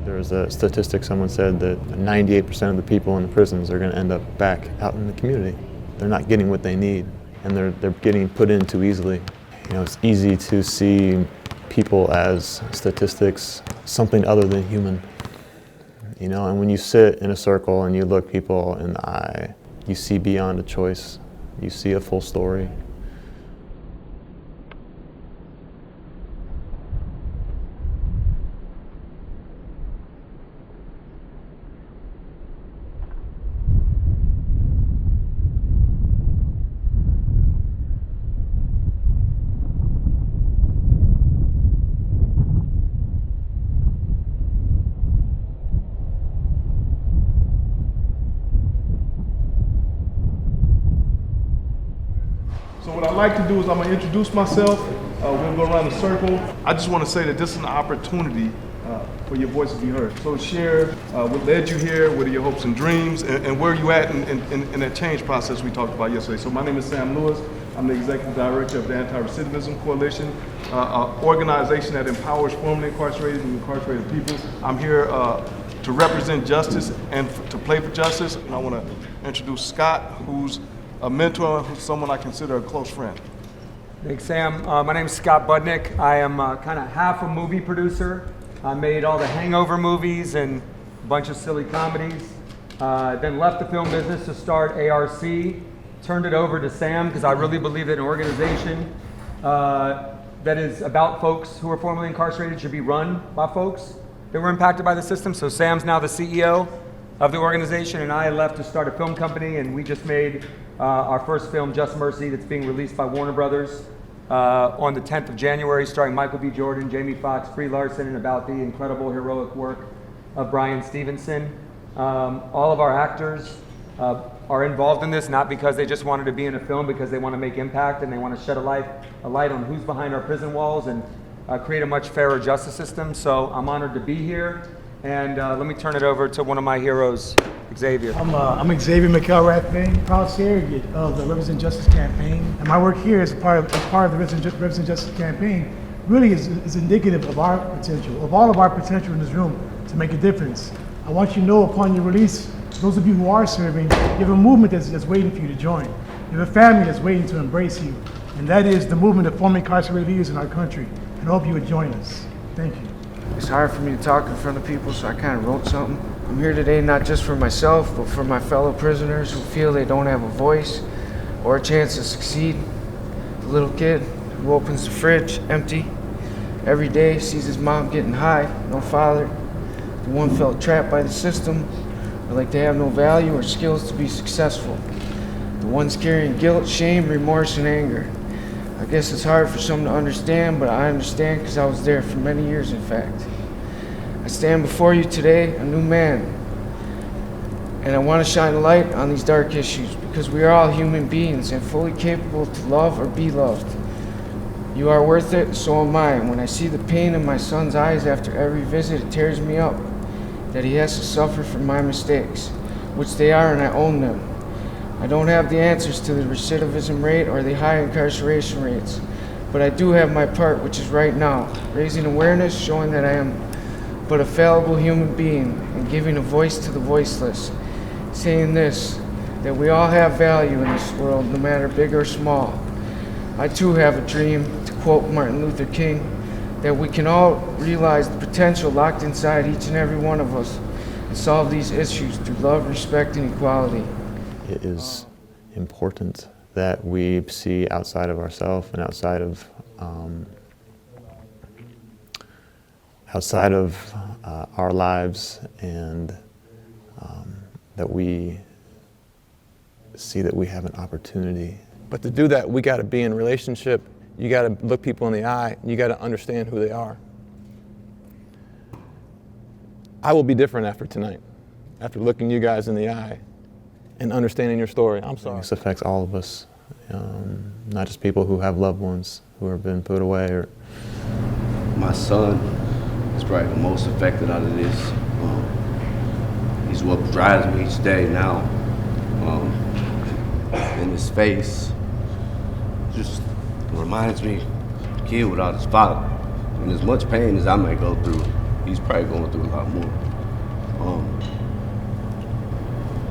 There was a statistic someone said that 98% of the people in the prisons are going to end up back out in the community. They're not getting what they need, and they're getting put in too easily. You know, it's easy to see people as statistics, something other than human. You know, and when you sit in a circle and you look people in the eye, you see beyond a choice. You see a full story. So what I'd like to do is I'm going to introduce myself. We'll go around the circle. I just want to say that this is an opportunity for your voice to be heard. So share what led you here, what are your hopes and dreams, and where are you at in that change process we talked about yesterday. So my name is Sam Lewis. I'm the Executive Director of the Anti-Recidivism Coalition, an organization that empowers formerly incarcerated and incarcerated people. I'm here to represent justice and to play for justice. And I want to introduce Scott, who's a mentor, who's someone I consider a close friend. Thanks, Sam. My name is Scott Budnick. I am kind of half a movie producer. I made all the Hangover movies and a bunch of silly comedies. Then left the film business to start ARC. Turned it over to Sam because I really believe that an organization that is about folks who are formerly incarcerated should be run by folks that were impacted by the system. So Sam's now the CEO of the organization, and I left to start a film company, and we just made our first film, Just Mercy, that's being released by Warner Brothers on the 10th of January, starring Michael B. Jordan, Jamie Foxx, Brie Larson, and about the incredible heroic work of Bryan Stevenson. All of our actors are involved in this, not because they just wanted to be in a film, because they want to make impact and they want to shed a light on who's behind our prison walls and create a much fairer justice system. So I'm honored to be here. And let me turn it over to one of my heroes, Xavier. I'm Xavier McElrath, proud surrogate of the Represent Justice campaign. And my work here as part of the Represent Justice campaign really is indicative of our potential, of all of our potential in this room to make a difference. I want you to know upon your release, those of you who are serving, you have a movement that's waiting for you to join. You have a family that's waiting to embrace you. And that is the movement of formerly incarcerated leaders in our country. And I hope you would join us. Thank you. It's hard for me to talk in front of people, so I kind of wrote something. I'm here today not just for myself, but for my fellow prisoners who feel they don't have a voice or a chance to succeed. The little kid who opens the fridge empty every day, sees his mom getting high, no father. The one felt trapped by the system, or like they have no value or skills to be successful. The one's carrying guilt, shame, remorse, and anger. I guess it's hard for some to understand, but I understand because I was there for many years, in fact. I stand before you today, a new man, and I want to shine a light on these dark issues because we are all human beings and fully capable to love or be loved. You are worth it, so am I. And when I see the pain in my son's eyes after every visit, it tears me up that he has to suffer for my mistakes, which they are, and I own them. I don't have the answers to the recidivism rate or the high incarceration rates, but I do have my part, which is right now, raising awareness, showing that I am but a fallible human being, and giving a voice to the voiceless, saying this, that we all have value in this world, no matter big or small. I too have a dream, to quote Martin Luther King, that we can all realize the potential locked inside each and every one of us and solve these issues through love, respect, and equality. It is important that we see outside of ourselves and outside of our lives, and that we see that we have an opportunity. But to do that, we got to be in a relationship. You got to look people in the eye. You got to understand who they are. I will be different after tonight, after looking you guys in the eye and understanding your story. I'm sorry. This affects all of us, not just people who have loved ones who have been put away. Or my son is probably the most affected out of this. He's what drives me each day now. In his face, just reminds me of a kid without his father. And as much pain as I may go through, he's probably going through a lot more.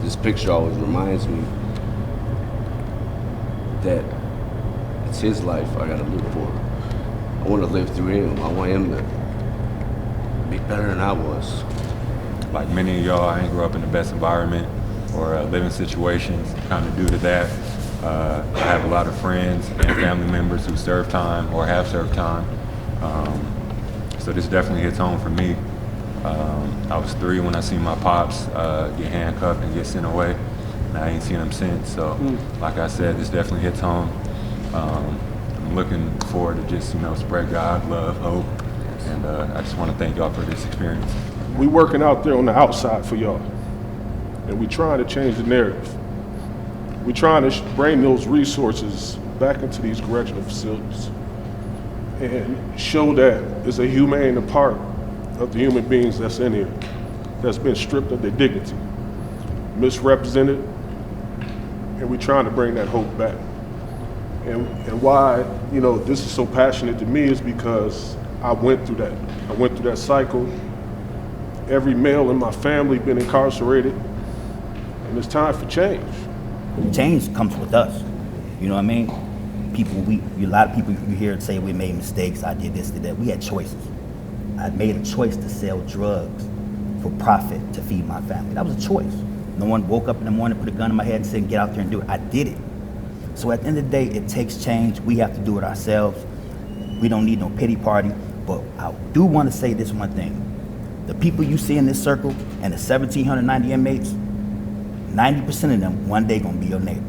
This picture always reminds me that it's his life I gotta live for. I want to live through him. I want him to be better than I was. Like many of y'all, I didn't grow up in the best environment or living situations. Kind of due to that, I have a lot of friends and family members who serve time or have served time. So this definitely hits home for me. I was 3 when I seen my pops get handcuffed and get sent away, and I ain't seen him since. So, like I said, this definitely hits home. I'm looking forward to just, spread God, love, hope, and I just want to thank y'all for this experience. We working out there on the outside for y'all, and we trying to change the narrative. We trying to bring those resources back into these correctional facilities and show that it's a humane part of the human beings that's in here that's been stripped of their dignity, misrepresented, and we're trying to bring that hope back. And why, this is so passionate to me is because I went through that. I went through that cycle. Every male in my family been incarcerated, and it's time for change. Change comes with us. You know what I mean? A lot of people you hear say we made mistakes, I did this, did that. We had choices. I made a choice to sell drugs for profit to feed my family. That was a choice. No one woke up in the morning, put a gun in my head and said, get out there and do it. I did it. So at the end of the day, it takes change. We have to do it ourselves. We don't need no pity party. But I do want to say this one thing. The people you see in this circle and the 1,790 inmates, 90% of them one day gonna be your neighbor.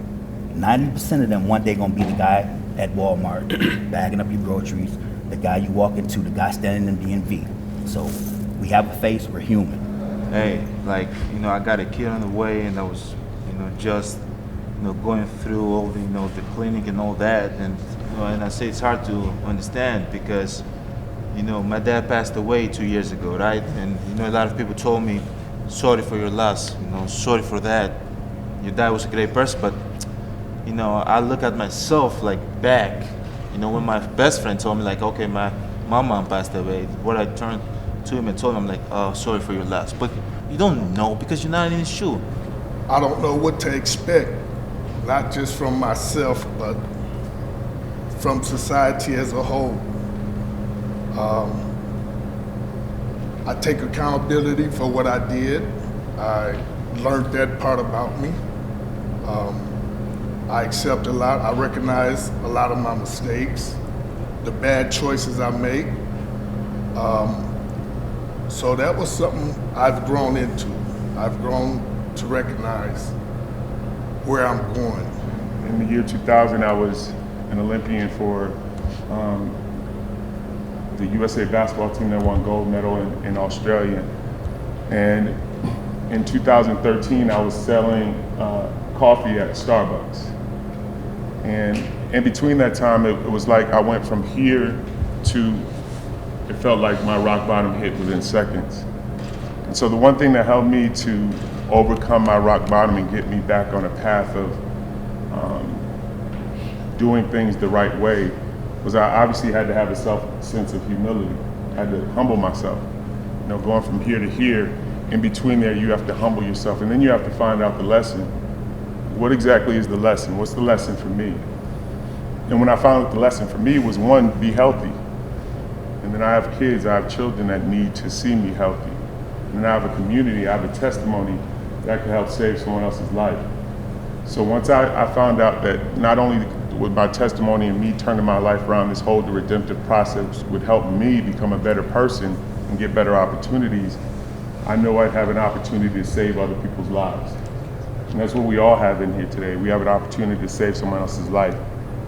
90% of them one day gonna be the guy at Walmart bagging up your groceries, the guy you walk into, the guy standing in DMV. So we have a face, we're human. Hey, I got a kid on the way, and I was, just, going through all the, the clinic and all that, and I say it's hard to understand because, my dad passed away 2 years ago, right? And a lot of people told me, sorry for your loss, sorry for that. Your dad was a great person, but I look at myself back, when my best friend told me okay, my mom passed away, what I turned to him and told him oh, sorry for your loss. But you don't know because you're not in his shoe. I don't know what to expect, not just from myself, but from society as a whole. I take accountability for what I did. I learned that part about me. I accept a lot. I recognize a lot of my mistakes, the bad choices I make. So that was something I've grown into. I've grown to recognize where I'm going. In the year 2000, I was an Olympian for the USA basketball team that won gold medal in Australia. And in 2013, I was selling coffee at Starbucks. And in between that time, it was like I went from here to, it felt like my rock bottom hit within seconds. And so the one thing that helped me to overcome my rock bottom and get me back on a path of doing things the right way was I obviously had to have a sense of humility. I had to humble myself. Going from here to here, in between there, you have to humble yourself, and then you have to find out the lesson. What exactly is the lesson? What's the lesson for me? And when I found out the lesson for me was, one, be healthy. And then I have kids, I have children that need to see me healthy. And then I have a community, I have a testimony that can help save someone else's life. So once I found out that not only with my testimony and me turning my life around, this whole redemptive process would help me become a better person and get better opportunities, I know I'd have an opportunity to save other people's lives. And that's what we all have in here today. We have an opportunity to save someone else's life.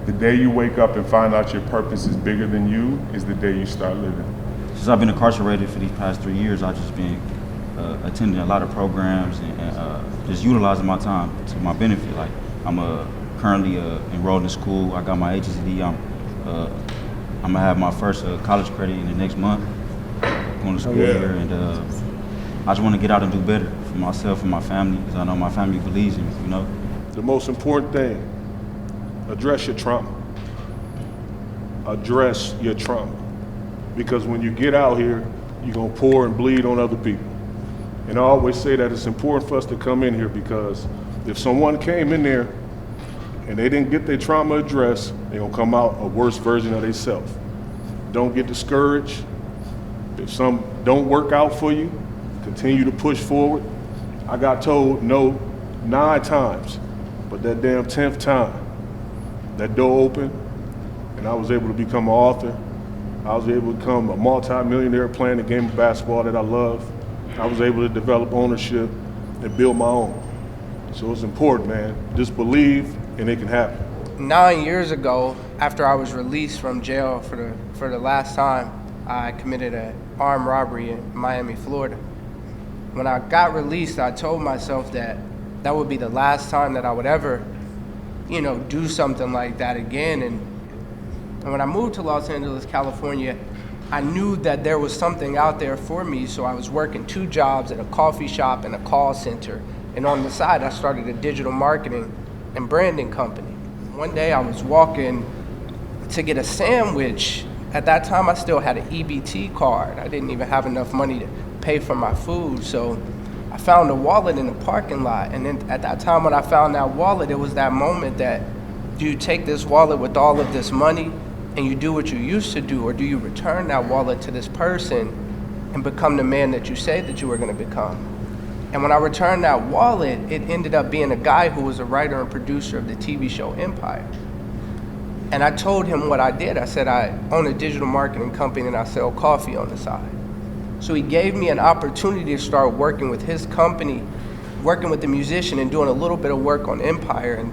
The day you wake up and find out your purpose is bigger than you is the day you start living. Since I've been incarcerated for these past 3 years, I've just been attending a lot of programs and just utilizing my time to my benefit. Like I'm currently enrolled in school. I got my HSD. I'm gonna have my first college credit in the next month, going to school here, and I just want to get out and do better for myself and my family, because I know my family believes in me, The most important thing, address your trauma. Address your trauma. Because when you get out here, you're gonna pour and bleed on other people. And I always say that it's important for us to come in here because if someone came in there and they didn't get their trauma addressed, they're gonna come out a worse version of themselves. Don't get discouraged. If some don't work out for you, continue to push forward. I got told no 9 times, but that damn 10th time, that door opened and I was able to become an author. I was able to become a multi-millionaire playing the game of basketball that I love. I was able to develop ownership and build my own. So it's important, man. Just believe and it can happen. 9 years ago, after I was released from jail for the last time, I committed an armed robbery in Miami, Florida. When I got released, I told myself that that would be the last time that I would ever, do something like that again. And when I moved to Los Angeles, California, I knew that there was something out there for me, so I was working 2 jobs at a coffee shop and a call center. And on the side, I started a digital marketing and branding company. One day I was walking to get a sandwich. At that time, I still had an EBT card. I didn't even have enough money to pay for my food, so I found a wallet in the parking lot. And then at that time when I found that wallet, it was that moment that, do you take this wallet with all of this money and you do what you used to do, or do you return that wallet to this person and become the man that you say that you were gonna become? And when I returned that wallet, it ended up being a guy who was a writer and producer of the TV show Empire. And I told him what I did. I said, I own a digital marketing company and I sell coffee on the side. So he gave me an opportunity to start working with his company, working with the musician and doing a little bit of work on Empire. And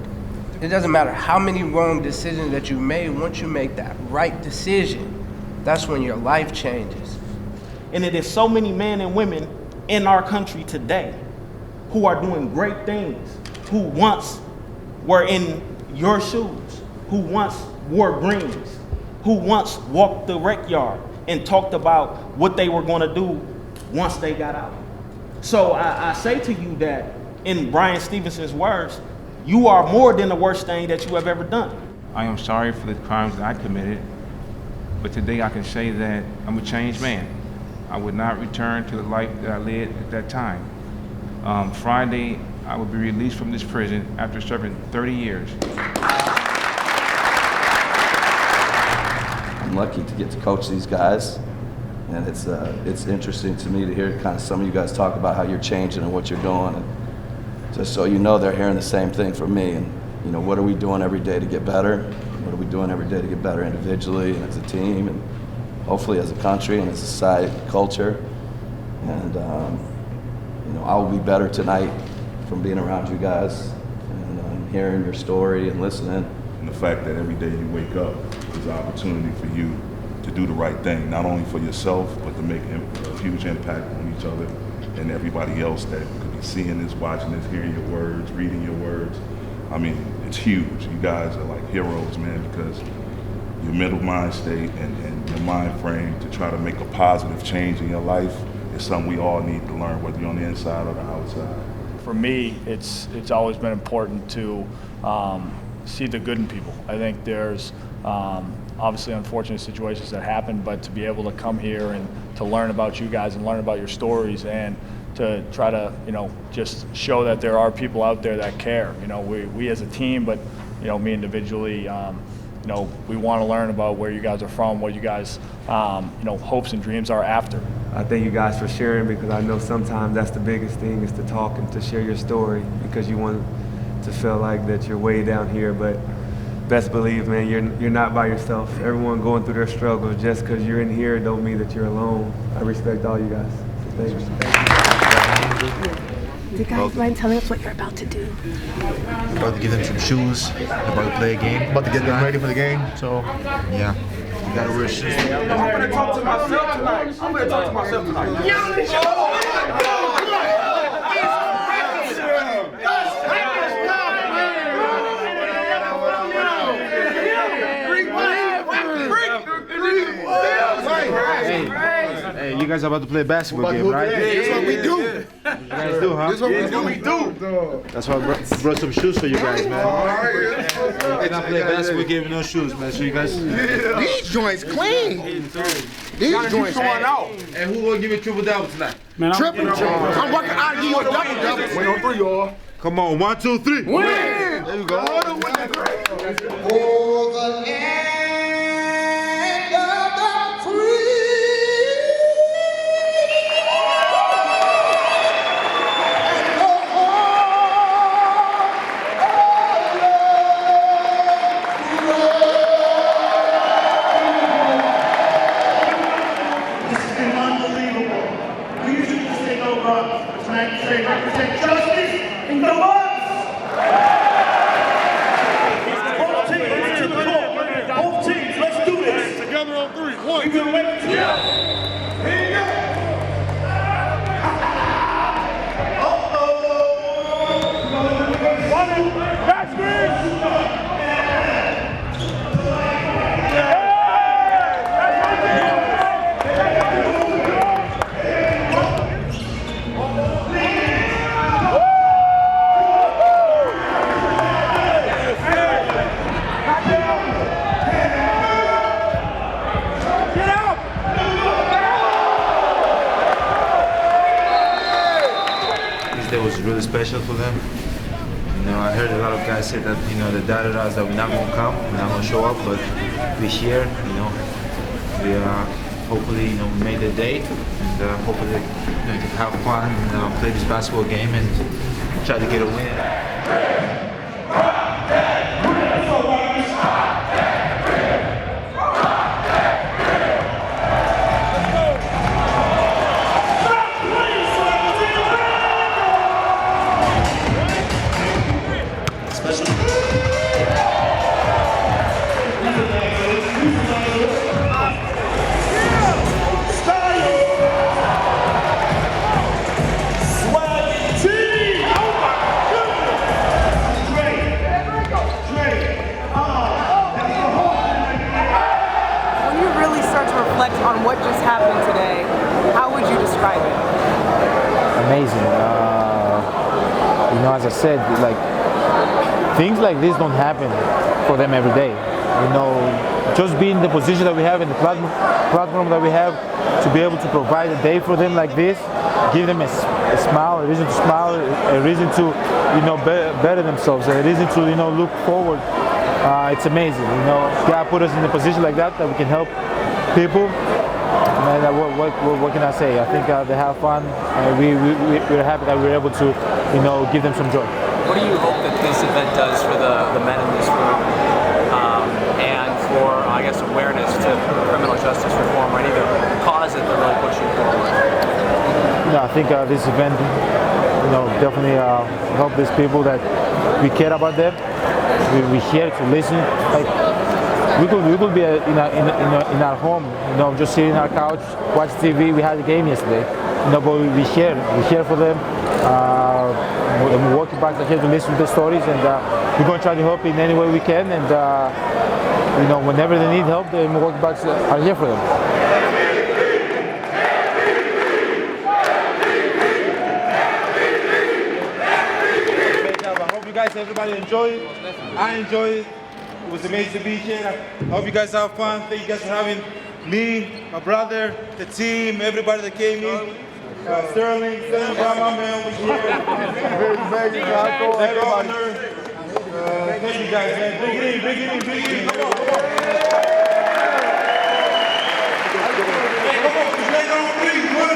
it doesn't matter how many wrong decisions that you made, once you make that right decision, that's when your life changes. And it is so many men and women in our country today who are doing great things, who once were in your shoes, who once wore greens, who once walked the rec yard and talked about what they were gonna do once they got out. So I say to you that, in Brian Stevenson's words, you are more than the worst thing that you have ever done. I am sorry for the crimes that I committed, but today I can say that I'm a changed man. I would not return to the life that I led at that time. Friday, I will be released from this prison after serving 30 years. I'm lucky to get to coach these guys, and it's interesting to me to hear kind of some of you guys talk about how you're changing and what you're doing. And just so you know, they're hearing the same thing from me. And what are we doing every day to get better? What are we doing every day to get better individually and as a team, and hopefully as a country and as a society, culture. And I will be better tonight from being around you guys and hearing your story and listening. And the fact that every day you wake up is an opportunity for you to do the right thing, not only for yourself, but to make a huge impact on each other and everybody else that could be seeing this, watching this, hearing your words, reading your words. I mean, it's huge. You guys are like heroes, man, because your mental mind state and your mind frame to try to make a positive change in your life is something we all need to learn, whether you're on the inside or the outside. For me, it's always been important to see the good in people. I think there's obviously unfortunate situations that happen, but to be able to come here and to learn about you guys and learn about your stories and to try to, just show that there are people out there that care. We as a team, but, me individually, we want to learn about where you guys are from, what you guys, hopes and dreams are after. I thank you guys for sharing, because I know sometimes that's the biggest thing, is to talk and to share your story, because you want to feel like that you're way down here. But best believe, man, you're not by yourself. Everyone going through their struggles. Just because you're in here don't mean that you're alone. I respect all you guys. So thank you. Do you guys mind telling us what you're about to do? I'm about to give them some shoes. I'm about to play a game. About to get them ready for the game. So, yeah. You gotta wear shoes. I'm gonna talk to myself tonight. Hey, you guys are about to play a basketball game, right? Yeah, that's what we do. You guys do, huh? That's what we do. That's why I brought some shoes for you guys, man. We're gonna play a basketball game with no shoes, man. So you guys. These joints clean. These joints out. And who will give me triple double tonight? Man, Triple. I'm working out. Give you a double double. Wait on 3, y'all. Come on, 1, 2, 3. Win! There you go. Oh, the land of the free. Represent justice in the Bucks. Both teams, to the court. Both teams, let's do this. Together on 3. 1, 2, 3. This day was really special for them. You know, I heard a lot of guys say that, you know, they doubted us, that we're not going to come, we're not going to show up, but we're here, you know. We hopefully, you know, we made the day, and hopefully, you know, can have fun and play this basketball game and try to get a win. On what just happened today, how would you describe it? Amazing. You know, as I said, like things like this don't happen for them every day. You know, just being in the position that we have in the platform that we have, to be able to provide a day for them like this, give them a smile, a reason to smile, a reason to, you know, better themselves, a reason to, you know, look forward. It's amazing. You know, God put us in a position like that we can help people. And what can I say? I think they have fun, and we're happy that we're able to, you know, give them some joy. What do you hope that this event does for the men in this room, and for, I guess, awareness to criminal justice reform, or any of the cause that they're really pushing forward? No, I think this event, you know, definitely help these people that we care about them. We're here to listen. Like, we could be in our home, you know, just sitting on our couch, watch TV. We had a game yesterday, you know, but we're here for them. The Milwaukee Bucks are here to listen to the stories, and we're going to try to help in any way we can. And you know, whenever they need help, the Milwaukee Bucks are here for them. I hope you guys, everybody enjoyed it. I enjoyed it. It was amazing to be here. I hope you guys have fun. Thank you guys for having me, my brother, the team, everybody that came in. Sterling, my man was here. Thank you guys, man. Bring it in, bring it in, bring it in. Come on, come on. Hey, come on, let's make it on 3.